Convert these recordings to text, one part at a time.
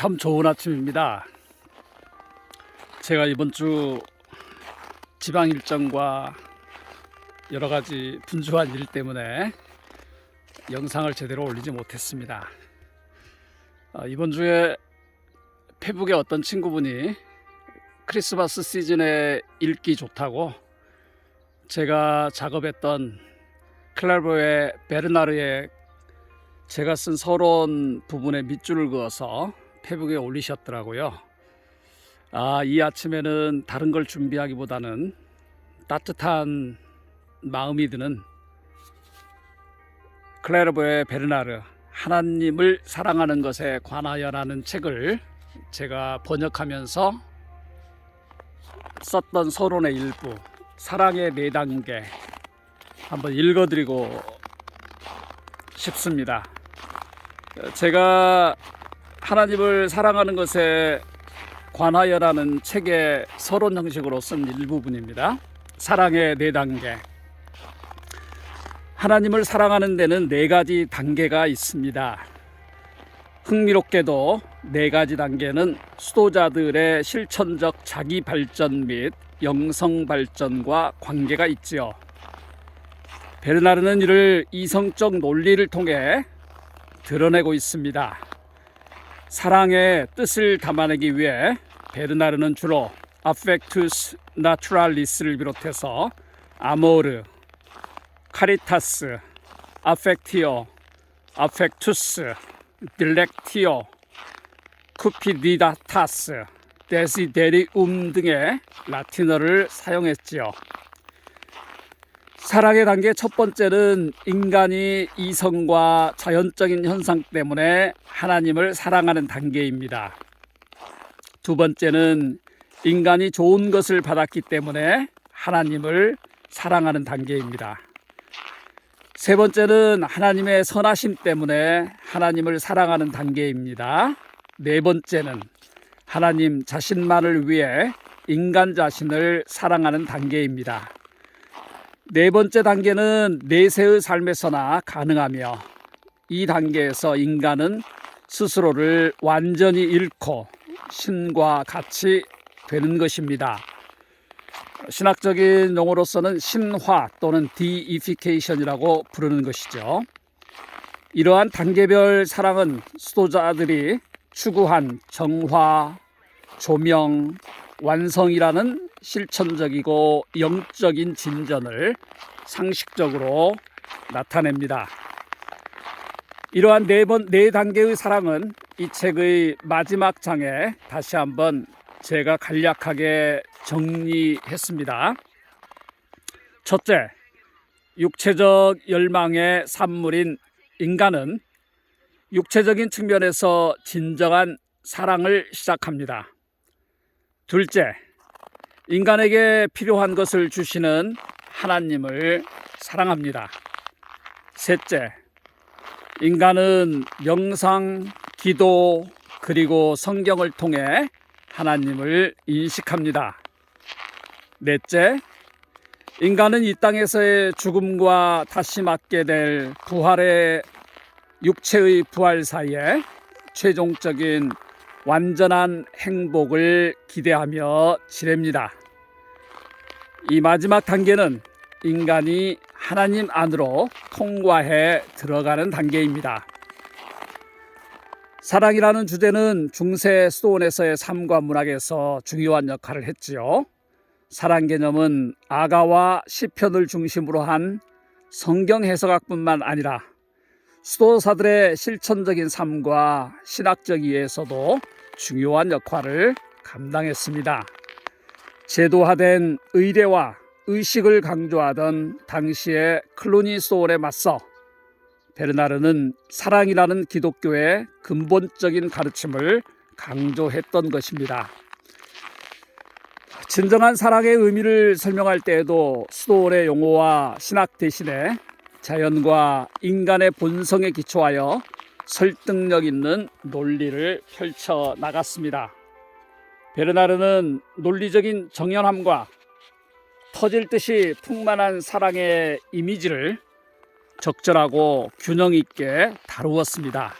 참 좋은 아침입니다. 제가 이번 주 지방 일정과 여러 가지 분주한 일 때문에 영상을 제대로 올리지 못했습니다. 이번 주에 페북에 어떤 친구분이 크리스마스 시즌에 읽기 좋다고 제가 작업했던 클라르보의 베르나르의 제가 쓴 서론 부분에 밑줄을 그어서 페북에 올리셨더라고요. 이 아침에는 다른 걸 준비하기보다는 따뜻한 마음이 드는 클라르보의 베르나르 하나님을 사랑하는 것에 관하여라는 책을 제가 번역하면서 썼던 서론의 일부, 사랑의 4단계 한번 읽어드리고 싶습니다. 제가 하나님을 사랑하는 것에 관하여라는 책의 서론 형식으로 쓴 일부분입니다. 사랑의 4단계. 하나님을 사랑하는 데는 4가지 단계가 있습니다. 흥미롭게도 4가지 단계는 수도자들의 실천적 자기 발전 및 영성 발전과 관계가 있지요. 베르나르는 이를 이성적 논리를 통해 드러내고 있습니다. 사랑의 뜻을 담아내기 위해 베르나르는 주로 affectus naturalis를 비롯해서 아모르, 카리타스, affectio, affectus, dilectio, cupiditatis, desiderium 등의 라틴어를 사용했지요. 사랑의 단계 첫 번째는 인간이 이성과 자연적인 현상 때문에 하나님을 사랑하는 단계입니다. 두 번째는 인간이 좋은 것을 받았기 때문에 하나님을 사랑하는 단계입니다. 세 번째는 하나님의 선하심 때문에 하나님을 사랑하는 단계입니다. 네 번째는 하나님 자신만을 위해 인간 자신을 사랑하는 단계입니다. 네 번째 단계는 내세의 삶에서나 가능하며 이 단계에서 인간은 스스로를 완전히 잃고 신과 같이 되는 것입니다. 신학적인 용어로서는 신화 또는 디이피케이션이라고 부르는 것이죠. 이러한 단계별 사랑은 수도자들이 추구한 정화, 조명, 완성이라는 실천적이고 영적인 진전을 상식적으로 나타냅니다. 이러한 4단계의 사랑은 이 책의 마지막 장에 다시 한번 제가 간략하게 정리했습니다. 첫째, 육체적 열망의 산물인 인간은 육체적인 측면에서 진정한 사랑을 시작합니다. 둘째, 인간에게 필요한 것을 주시는 하나님을 사랑합니다. 셋째, 인간은 명상, 기도, 그리고 성경을 통해 하나님을 인식합니다. 넷째, 인간은 이 땅에서의 죽음과 다시 맞게 될 부활의 육체의 부활 사이에 최종적인 완전한 행복을 기대하며 지냅니다. 이 마지막 단계는 인간이 하나님 안으로 통과해 들어가는 단계입니다. 사랑이라는 주제는 중세 수도원에서의 삶과 문학에서 중요한 역할을 했지요. 사랑 개념은 아가와 시편을 중심으로 한 성경 해석학뿐만 아니라 수도사들의 실천적인 삶과 신학적 이해에서도 중요한 역할을 감당했습니다. 제도화된 의례와 의식을 강조하던 당시의 클루니 수도원에 맞서 베르나르는 사랑이라는 기독교의 근본적인 가르침을 강조했던 것입니다. 진정한 사랑의 의미를 설명할 때에도 수도원의 용어와 신학 대신에 자연과 인간의 본성에 기초하여 설득력 있는 논리를 펼쳐 나갔습니다. 베르나르는 논리적인 정연함과 터질 듯이 풍만한 사랑의 이미지를 적절하고 균형 있게 다루었습니다.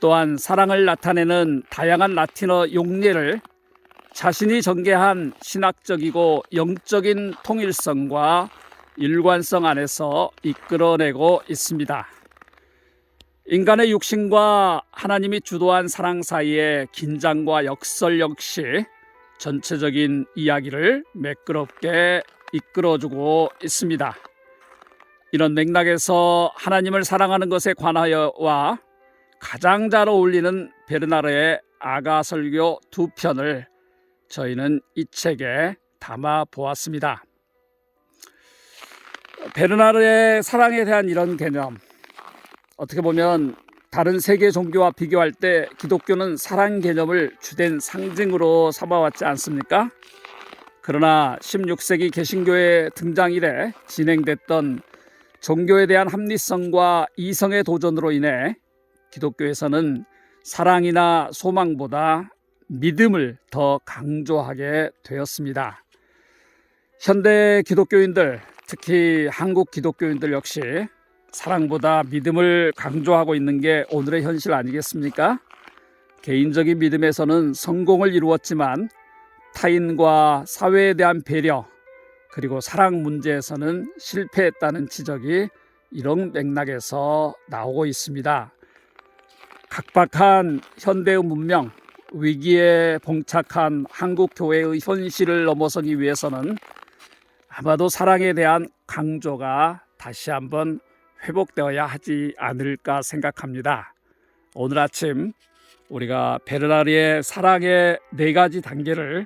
또한 사랑을 나타내는 다양한 라틴어 용례를 자신이 전개한 신학적이고 영적인 통일성과 일관성 안에서 이끌어내고 있습니다. 인간의 육신과 하나님이 주도한 사랑 사이의 긴장과 역설 역시 전체적인 이야기를 매끄럽게 이끌어주고 있습니다. 이런 맥락에서 하나님을 사랑하는 것에 관하여와 가장 잘 어울리는 베르나르의 아가설교 2편을 저희는 이 책에 담아 보았습니다. 베르나르의 사랑에 대한 이런 개념, 어떻게 보면 다른 세계 종교와 비교할 때 기독교는 사랑 개념을 주된 상징으로 삼아왔지 않습니까? 그러나 16세기 개신교의 등장 이래 진행됐던 종교에 대한 합리성과 이성의 도전으로 인해 기독교에서는 사랑이나 소망보다 믿음을 더 강조하게 되었습니다. 현대 기독교인들, 특히 한국 기독교인들 역시 사랑보다 믿음을 강조하고 있는 게 오늘의 현실 아니겠습니까? 개인적인 믿음에서는 성공을 이루었지만 타인과 사회에 대한 배려, 그리고 사랑 문제에서는 실패했다는 지적이 이런 맥락에서 나오고 있습니다. 각박한 현대의 문명, 위기에 봉착한 한국 교회의 현실을 넘어서기 위해서는 아마도 사랑에 대한 강조가 다시 한번 회복되어야 하지 않을까 생각합니다. 오늘 아침 우리가 베르나르의 사랑의 4가지 단계를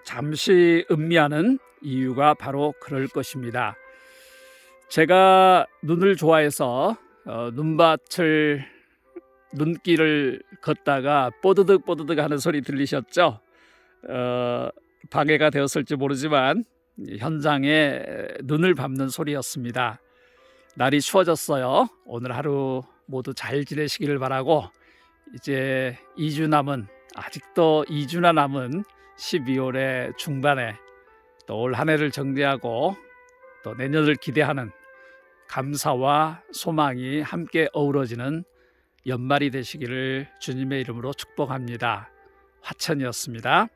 잠시 음미하는 이유가 바로 그럴 것입니다. 제가 눈을 좋아해서 눈길을 걷다가 뽀드득 뽀드득 하는 소리 들리셨죠? 방해가 되었을지 모르지만 현장에 눈을 밟는 소리였습니다. 날이 추워졌어요. 오늘 하루 모두 잘 지내시기를 바라고, 이제 2주 남은, 아직도 2주나 남은 12월의 중반에 또 올 한 해를 정리하고 또 내년을 기대하는 감사와 소망이 함께 어우러지는 연말이 되시기를 주님의 이름으로 축복합니다. 화천이었습니다.